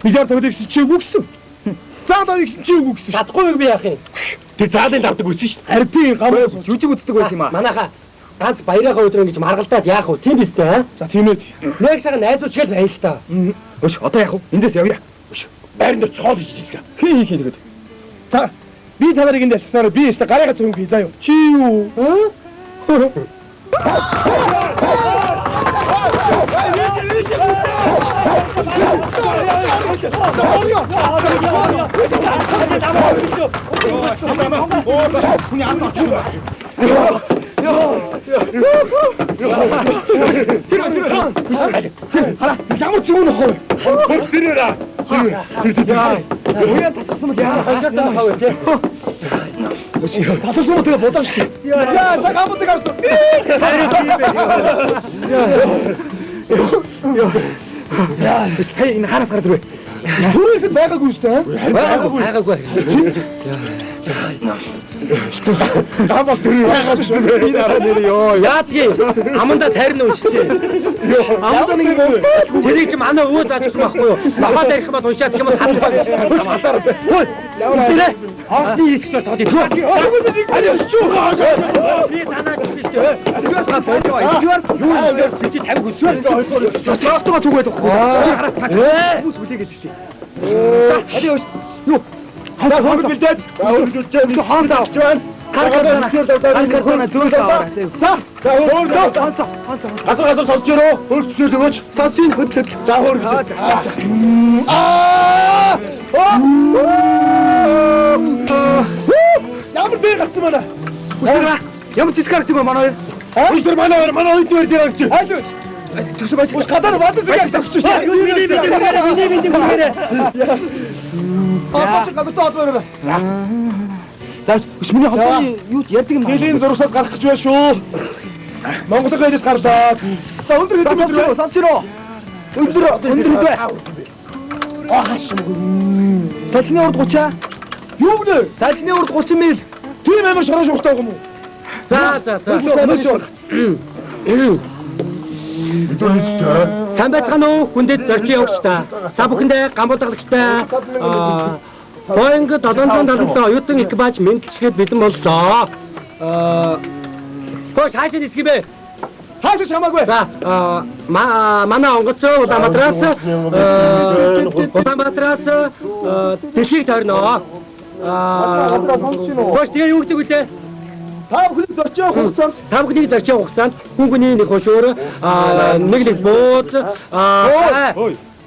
Миллиард тавьдаг гэсэн чи үгүй гэсэн. Заа давыг гэсэн чи үгүй гэсэн. Чадахгүй би яах юм? Тэр заалын давдаг байсан шүү дээ. Харин тийм гам жүжиг үздэг байсан юм аа. Манайха ганц баярынхаа өдрөө ингэж маргалдаад яах вэ? Тийм биз дээ. За тийм ээ. Нэг сайхан найзууч гэл байл та. Өш одоо яах вэ? Эндээс явъя. Өш байран дээр цоол хийж хэлээ. Хин тэгээд. За би танарыг энд ялцснараа би өөртөө гарыгаа зөвхөн хий заа юу. Чи юу? Ямар ч юм нөхөө. Хөөс дээрээ. Уяа тассан юм яа. Хашаатаа хаваа тий. Тассан юм тэгээ бодоо штэ. Яа сагамд гаш. Яа сая энэ хараас гараад ирвэ. Түрүүлд байгаагүй штэ. Байгаагүй. Намаа тэр байгаа шүү. Энэ араа нэр ёо. Яадгийн аманда тарина уншчихээ. Аманда нэг юм. Тэрийг чи манай өвөө заажсан байхгүй юу? Намаа тарих юм бол уншаад юм хатах байх. Хөөе. Яваа. Хоолны хийх гэж бодож байна. Алис чуу. Би танаа гэсэн шүү. Зүгээр та боёо. Юу би чи 50 хүсвэр. Цаастгаа зүгээд байхгүй. Хараа таач. Хүмүүс хүлээ гэж штий. За, аль юу. Юу. Хасаа билдээд. Хасаа авч байна. Каркарна зөөлөө аваа. За, хасаа. Газар сонсож яруу. Хөрцөл өгөөч. Сонсхийн хөдлөв. За, хөргөж. Ямар дээр гарсан байна? Үсэрэ. Ямар жис гардаг юм манай хоёр? Үсэр манай хоёр дээр гарч. Аль юу. Төсөө бач. Ус гадар бадан зэрэг тагч шүү. Аа, гадар тоод байна. За, биш миний холбооны юу ярьдаг юм. Хэлийн зурсаас гарах гэж байна шүү. Монголын хайлаас гарлаа. За, өндөр хэдэн сонсчироо. Өндөр хэдвэ? Ааш. Салхины урд 30-аа. юу гэнэ? Салхины урд 30 мил. Тийм амар шороо шугтай юм уу? За. Сайн байцгаана уу? Хүндэд зорчин явагч та. Та бүхэндээ гамбуулгалагчтай Boeing 777 оюутан экипаж мэндчилгээд бэлэн боллоо. Хөөш хаашаа нисгий бэ? Хаашаа чамаагүй. За, манай онгоцоо Улаанбаатараас дэлхийг тойрноо. Хөөш тэгээ юу гэдэг үлээ? Та бүхний зорчин хугацаанд хүн нэг хөшөөр нэг бууз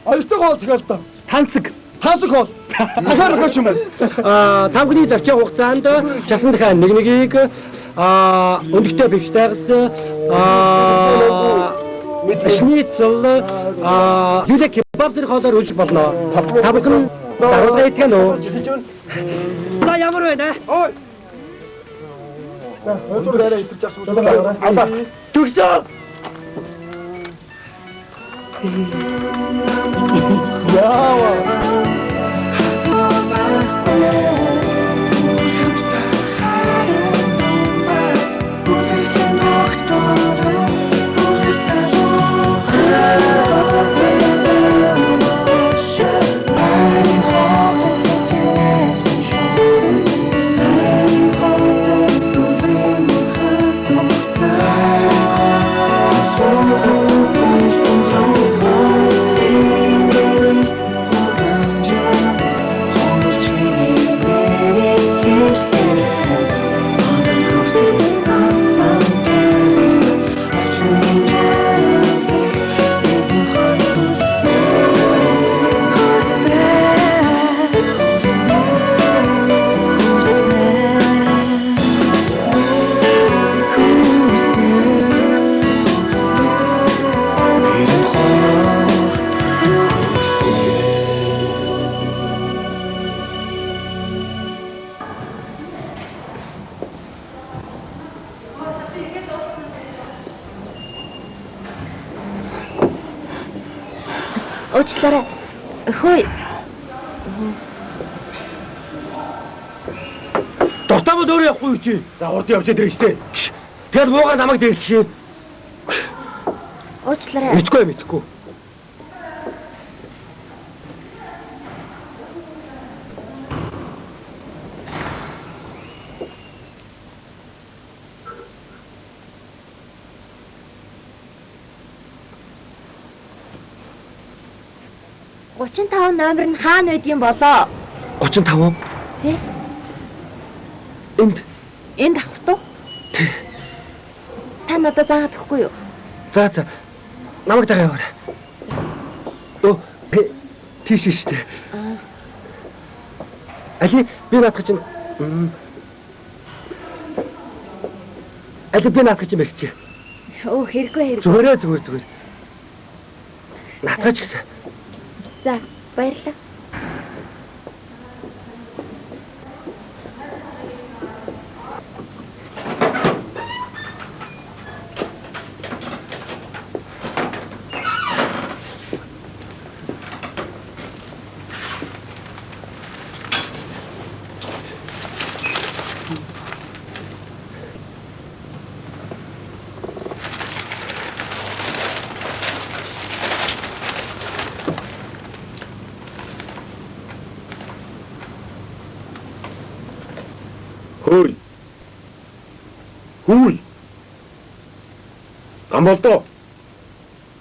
оёртой хоол зохиолтой. Тансаг хоол. Ахаар өгөөч юм байна. Та бүхний зорчин хугацаанд часан дахиад нэгийг өндөгтэй бивштайгс шницэл юлэ кебаб зэрэг хоолоор үйлч болно. Та бүхэн дараагаа итгэн үү? За ямар байна? Ой. Өдөр арай идэж ах юм. Анда. Төгсөө. Яава. Уучлаарай. Хөөе. Дотоомод өөрөө явахгүй юу чи? За урд явж ирэх штэ. Тэгэл муугаар намайг дээлгэх юм. Уучлаарай. Мэдгүй. 35 номер нь хаана байд юм болоо? 35. Тий. Энд. Энд авах уу? Тий. Та надад заагаад өгөхгүй юу? За. Намайг дагаа яваарай. Оо, тийш штэ. Али би наадах чинь. Али би наадах чинь барьчих. Оо, хэрэггүй. Зүгээр. Наадах ч гэсэн. За, баярлалаа. Хүй. Гамболдоо.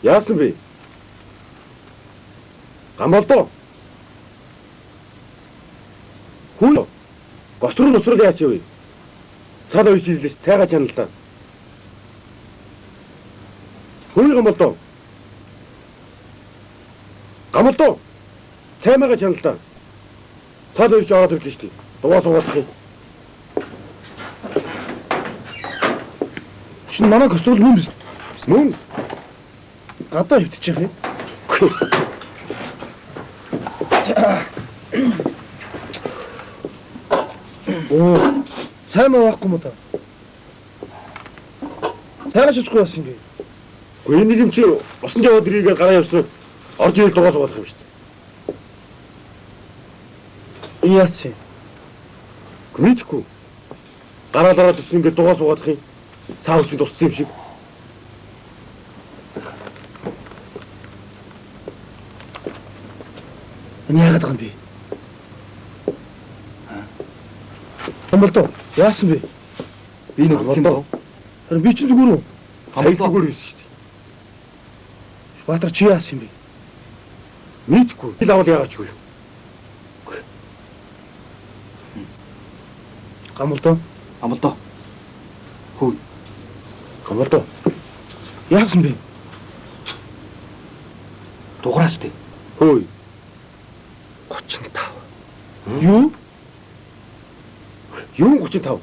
Яасан бэ? Гамболдоо. Хүй. Госруу нусрал яач вэ? Цаад ойш ирлээс цайгаа чанал та. Хүй гамболдоо. Гамболдоо. Цаймаага чанал та. Цаад ойш аваад ирлээ шүү дээ. Дугаа суугаадах юм. Шинэ манай кострол мөн биз? Мөн. Гадаа хөвтчих юм. Оо, сайн байхгүй мó та. Сайхан шижгүй бас юм бэ? Гэхдээ нэг юм чи усан яваад ирээгээ гараа явсан. Орж ирэл дугаа суугаадах юм шүү дээ. Энэ яац юм? Мэдхгүй. Гараа ирсэн ингээд дугаа суугаадах юм. Саавч туссан юм шиг. Энэ яагаад байгаа юм бэ? Амбалтаа, яасан бэ? Би нэг утсан доо. Харин би чинь зүгээр үү? Хамт зүгээр байсан шүү дээ. Баатар чи яасан юм бэ? Мэдхгүй. Би лавал яагаад ч үгүй. Гамбалтаа. Хүй. Гамболдоо. Яасан бэ? Дугаараа штэ. Хүй. 35. Юу? Юу 35?